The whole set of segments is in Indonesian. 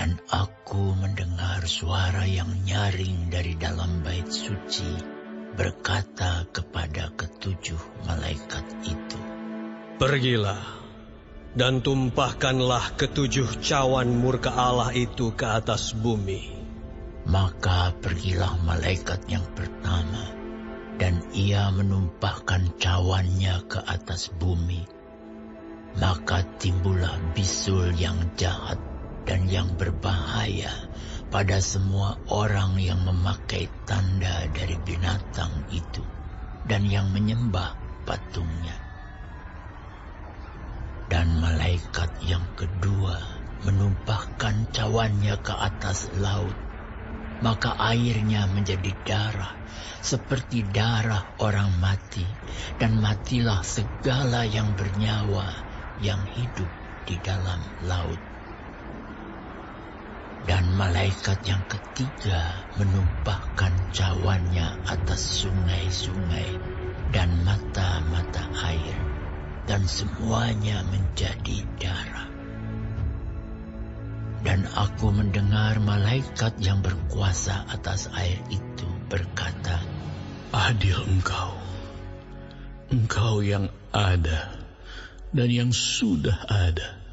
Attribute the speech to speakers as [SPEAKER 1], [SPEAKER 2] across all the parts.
[SPEAKER 1] Dan aku mendengar suara yang nyaring dari dalam bait suci berkata kepada ketujuh malaikat itu,
[SPEAKER 2] "Pergilah dan tumpahkanlah ketujuh cawan murka Allah itu ke atas bumi."
[SPEAKER 1] Maka pergilah malaikat yang pertama, dan ia menumpahkan cawannya ke atas bumi. Maka timbullah bisul yang jahat dan yang berbahaya pada semua orang yang memakai tanda dari binatang itu dan yang menyembah patungnya. Dan malaikat yang kedua menumpahkan cawannya ke atas laut. Maka airnya menjadi darah, seperti darah orang mati, dan matilah segala yang bernyawa yang hidup di dalam laut. Dan malaikat yang ketiga menumpahkan cawannya atas sungai-sungai dan mata-mata air, dan semuanya menjadi darah. Dan aku mendengar malaikat yang berkuasa atas air itu berkata,
[SPEAKER 3] "Adil Engkau yang ada dan yang sudah ada,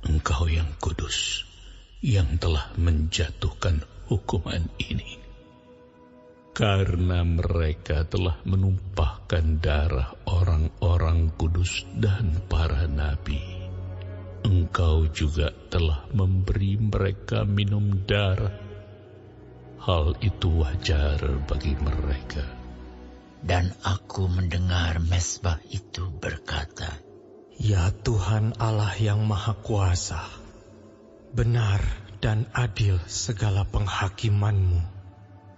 [SPEAKER 3] Engkau yang kudus, yang telah menjatuhkan hukuman ini. Karena mereka telah menumpahkan darah orang-orang kudus dan para nabi, Engkau juga telah memberi mereka minum darah. Hal itu wajar bagi mereka."
[SPEAKER 1] Dan aku mendengar mezbah itu berkata,
[SPEAKER 4] "Ya Tuhan Allah yang Maha Kuasa, benar dan adil segala penghakiman-Mu."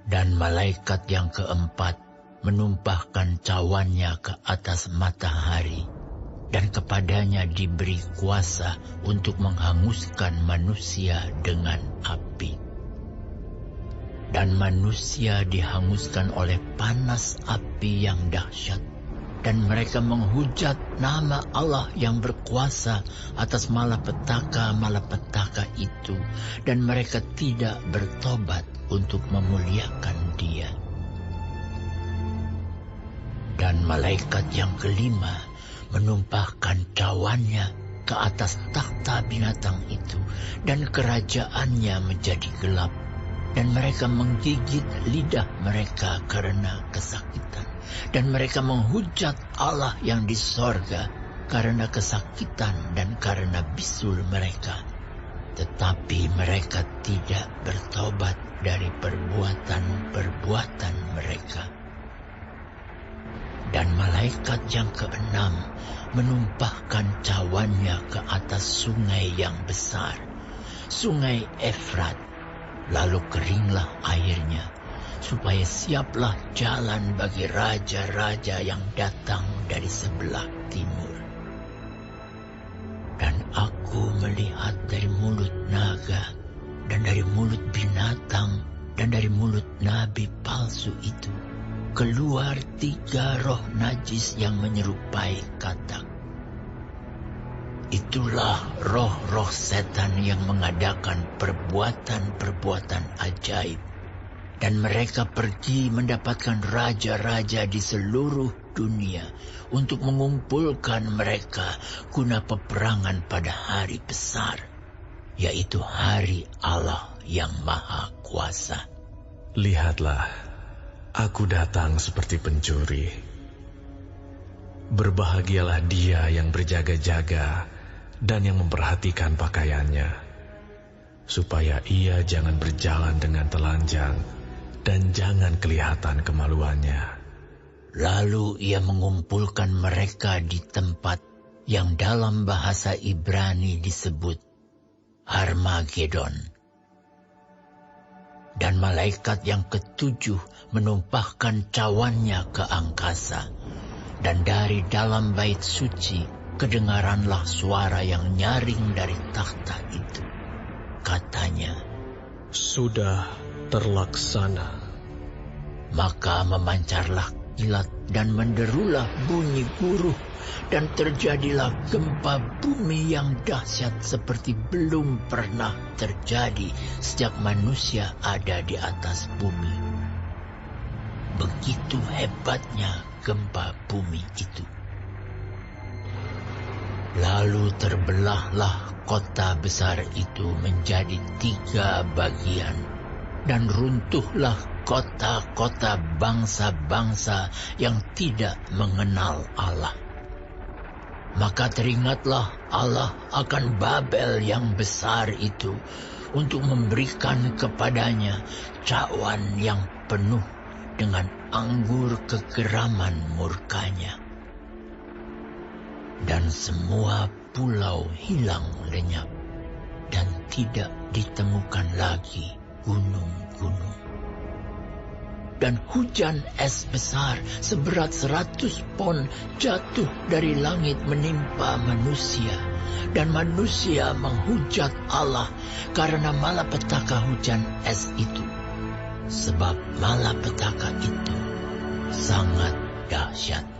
[SPEAKER 1] Dan malaikat yang keempat menumpahkan cawannya ke atas matahari, dan kepadanya diberi kuasa untuk menghanguskan manusia dengan api. Dan manusia dihanguskan oleh panas api yang dahsyat, dan mereka menghujat nama Allah yang berkuasa atas malapetaka-malapetaka itu, dan mereka tidak bertobat untuk memuliakan Dia. Dan malaikat yang kelima menumpahkan cawannya ke atas takhta binatang itu, dan kerajaannya menjadi gelap, dan mereka menggigit lidah mereka karena kesakitan, dan mereka menghujat Allah yang di sorga karena kesakitan dan karena bisul mereka. Tetapi mereka tidak bertobat dari perbuatan-perbuatan mereka. Dan malaikat yang keenam menumpahkan cawannya ke atas sungai yang besar, sungai Efrat. Lalu keringlah airnya, supaya siaplah jalan bagi raja-raja yang datang dari sebelah timur. Dan aku melihat dari mulut naga, dan dari mulut binatang, dan dari mulut nabi palsu itu, keluar 3 roh najis yang menyerupai katak. Itulah roh-roh setan yang mengadakan perbuatan-perbuatan ajaib. Dan mereka pergi mendapatkan raja-raja di seluruh dunia untuk mengumpulkan mereka guna peperangan pada hari besar, yaitu hari Allah yang Maha Kuasa.
[SPEAKER 5] Lihatlah, aku datang seperti pencuri. Berbahagialah dia yang berjaga-jaga dan yang memperhatikan pakaiannya, supaya ia jangan berjalan dengan telanjang dan jangan kelihatan kemaluannya.
[SPEAKER 1] Lalu ia mengumpulkan mereka di tempat yang dalam bahasa Ibrani disebut Harmagedon. Dan malaikat yang ketujuh menumpahkan cawannya ke angkasa, dan dari dalam bait suci kedengaranlah suara yang nyaring dari takhta itu. Katanya,
[SPEAKER 2] "Sudah terlaksana."
[SPEAKER 1] Maka memancarlah kilat dan menderulah bunyi guruh dan terjadilah gempa bumi yang dahsyat seperti belum pernah terjadi sejak manusia ada di atas bumi. Begitu hebatnya gempa bumi itu. Lalu terbelahlah kota besar itu menjadi 3 bagian, dan runtuhlah kota-kota bangsa-bangsa yang tidak mengenal Allah. Maka teringatlah Allah akan Babel yang besar itu untuk memberikan kepadanya cawan yang penuh dengan anggur kegeraman murkanya. Dan semua pulau hilang lenyap, dan tidak ditemukan lagi gunung-gunung. Dan hujan es besar seberat 100 pon jatuh dari langit menimpa manusia, dan manusia menghujat Allah karena malapetaka hujan es itu, sebab malapetaka itu sangat dahsyat.